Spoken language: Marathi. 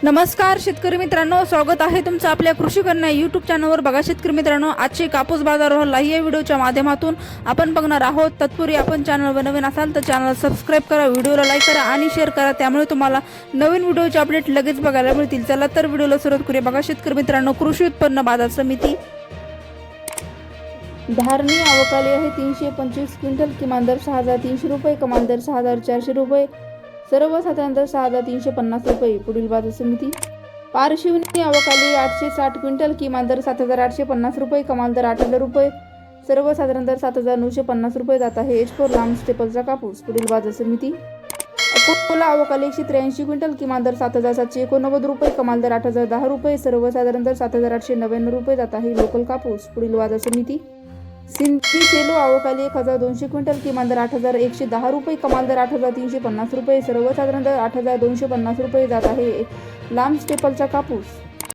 नमस्कार शेतकरी मित्रांनो, स्वागत आहे तुमचं आपल्या कृषी कन्या यूट्यूब चॅनलवर. बघा शेतकरी मित्रांनो, आजचे कापूस बाजारावर लाईव्ह या व्हिडिओच्या माध्यमातून आपण बघणार आहोत. तत्पूर्वी आपण चॅनलवर नवीन असाल तर चॅनल सबस्क्राईब करा, व्हिडिओला लाईक करा आणि शेअर करा, त्यामुळे तुम्हाला नवीन व्हिडिओचे अपडेट लगेच बघायला मिळतील. चला तर व्हिडिओला सुरुवात करूया. बघा शेतकरी मित्रांनो, कृषी उत्पन्न बाजार समिती धारणी आवकाली आहे 325 क्विंटल. किमान दर 6,300 रुपये, कमाल दर 6,400 रुपये, सर्वसाधारण दर 6,350 रुपये. पुढील बाजार समिती पारशिवनी आवकाली 860 क्विंटल. किमान दर 7,850 रुपये, कमाल दर 8,000 रुपये, सर्वसाधारण दर 7,950 रुपये जात आहे. H4 लांब स्टेपलचा कापूस. पुढील बाजार समिती अकोला आवकाली 183 क्विंटल. किमान दर 7,789 रुपये, कमाल दर 8,010 रुपये, सर्वसाधारण दर 7,899 रुपये जात आहे. लोकल कापूस. पुढील बाजार समिती सिंधी सेलो आवकाली 1,200 क्विंटल. किमान दर 8,110 रुपये, कमाल दर 8,350 रुपये, सर्वसाधारण दर 8,250 रुपये जात आहे. लांब स्टेपलचा कापूस.